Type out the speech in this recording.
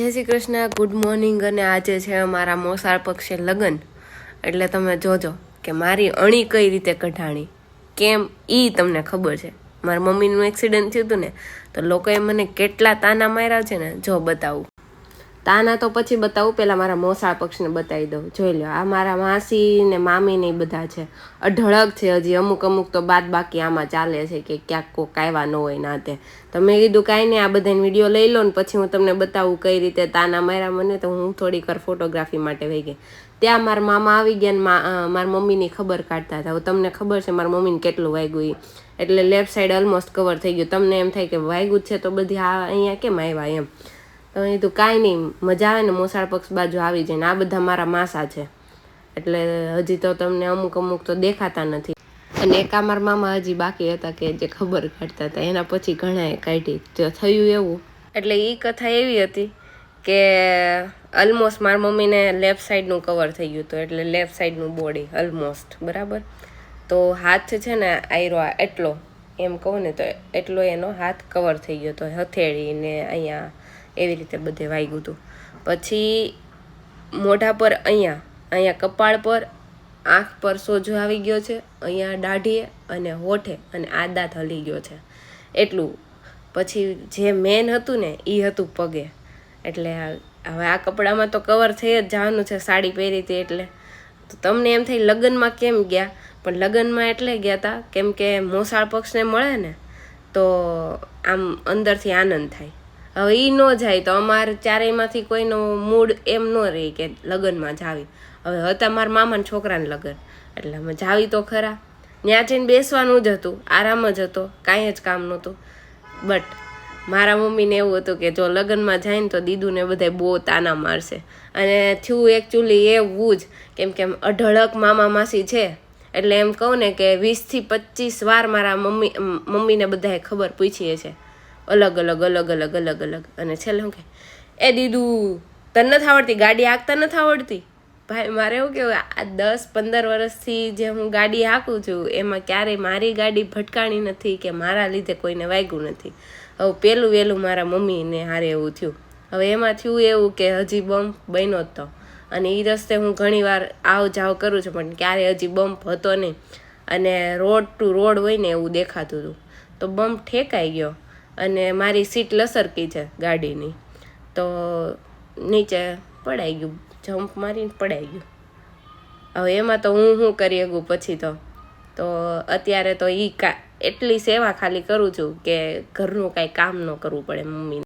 જય Shri Krishna, good morning. અને આજે છે અમારા મોસાળ પક્ષે લગ્ન. એટલે તમે જોજો કે મારી અણી કઈ રીતે કઢાણી, કેમ ઈ તમને ખબર છે. મારા મમ્મીનું એક્સિડન્ટ થયું હતું ને, તો લોકોએ મને કેટલા તાના માર્યા છે ને, જો બતાવું. તાના તો પછી બતાવું, પહેલાં મારા મોસાળ પક્ષને બતાવી દઉં. જોઈ લો, આ મારા માસી ને મામી ને બધા છે. અઢળક છે હજી, અમુક તો બાદ બાકી આમાં ચાલે છે કે ક્યાંક કોક આવ્યા ન હોય ના તે. તો મેં કીધું કાંઈ નહીં, આ બધાને વિડીયો લઈ લો ને પછી હું તમને બતાવું કઈ રીતે તાના માર્યા મને. તો હું થોડીક વાર ફોટોગ્રાફી માટે વહી ગઈ. ત્યાં મારા મામા આવી ગયા ને મારા મમ્મીની ખબર કાઢતા હતા. તમને ખબર છે મારા મમ્મીને કેટલું વાગ્યું, એટલે લેફ્ટ સાઈડ ઓલમોસ્ટ કવર થઈ ગયું. તમને એમ થાય કે વાગ્યું જ છે તો બધી અહીંયા કેમ આવ્યા એમ. તો એ તો કાંઈ નહીં, મજા આવે ને મોસાળ પક્ષ બાજુ આવી જાય ને. આ બધા મારા માસા છે, એટલે હજી તો તમને અમુક તો દેખાતા નથી. અને એક મારા મામા હજી બાકી હતા કે જે ખબર કાઢતા હતા, એના પછી ઘણાએ કાઢી. તો થયું એવું, એટલે એ કથા એવી હતી કે ઓલમોસ્ટ મારા મમ્મીને લેફ્ટ સાઈડનું કવર થઈ ગયું હતું, એટલે લેફ્ટ સાઈડનું બોડી ઓલમોસ્ટ બરાબર. તો હાથ છે ને આયરો એટલો, એમ કહું ને તો એટલો એનો હાથ કવર થઈ ગયો હતો, હથેળી ને અહીંયા એવી રીતે બધે વાગ્યું હતું. પછી મોઢા પર અહીંયા કપાળ પર, આંખ પર સોજો આવી ગયો છે, અહીંયા દાઢીએ અને હોઠે, અને આ દાંત હલી ગયો છે એટલું. પછી જે મેન હતું ને એ હતું પગે. એટલે હવે આ કપડામાં તો કવર થઈ જ જવાનું છે, સાડી પહેરી હતી એટલે. તો તમને એમ થાય લગ્નમાં કેમ ગયા, પણ લગ્નમાં એટલે ગયા હતા કેમ કે મોસાળ પક્ષને મળે ને તો આમ અંદરથી આનંદ થાય. હવે એ ન જાય તો અમારે ચારેયમાંથી કોઈનો મૂડ એમ ન રહે કે લગ્નમાં જાવી. હવે હતા મારા મામાના છોકરાને લગ્ન, એટલે અમે જાવી તો ખરા. ત્યાં જઈને બેસવાનું જ હતું, આરામ જ હતો, કાંઈ જ કામ નહોતું. બટ મારા મમ્મીને એવું હતું કે જો લગ્નમાં જાય ને તો દીદુને બધા બહુ તાના મારશે. અને થયું એકચ્યુઅલી એવું જ, કેમ કે અઢળક મામા માસી છે. એટલે એમ કહું ને કે 20 થી 25 વાર મારા મમ્મીને બધાએ ખબર પૂછીએ છે, અલગ અલગ. અને છેલ્લે હું કે એ દીદુ તને નથી આવડતી ગાડી હાંકતા, નથી આવડતી? ભાઈ મારે એવું કેવું, આ 10-15 વર્ષથી જે હું ગાડી હાંકું છું એમાં ક્યારેય મારી ગાડી ભટકાણી નથી કે મારા લીધે કોઈને વાગ્યું નથી. હવે પહેલું વહેલું મારા મમ્મીને હારે એવું થયું. હવે એમાં થયું એવું કે હજી બમ્પ બન્યો જ તો, અને એ રસ્તે હું ઘણી વાર આવ જાવ કરું છું, પણ ક્યારે હજી બમ્પ હતો નહીં. અને રોડ ટુ રોડ હોય ને એવું દેખાતું હતું. તો બમ્પ ઠેકાઈ ગયો અને મારી સીટ લસરકી છે ગાડીની, તો નીચે પડાઈ ગયું, જમ્પ મારીને પડાઈ ગયું. હવે એમાં તો હું શું કરી શકું પછી તો અત્યારે તો એટલી સેવા ખાલી કરું છું કે ઘરનું કાંઈ કામ ન કરવું પડે મમ્મીને.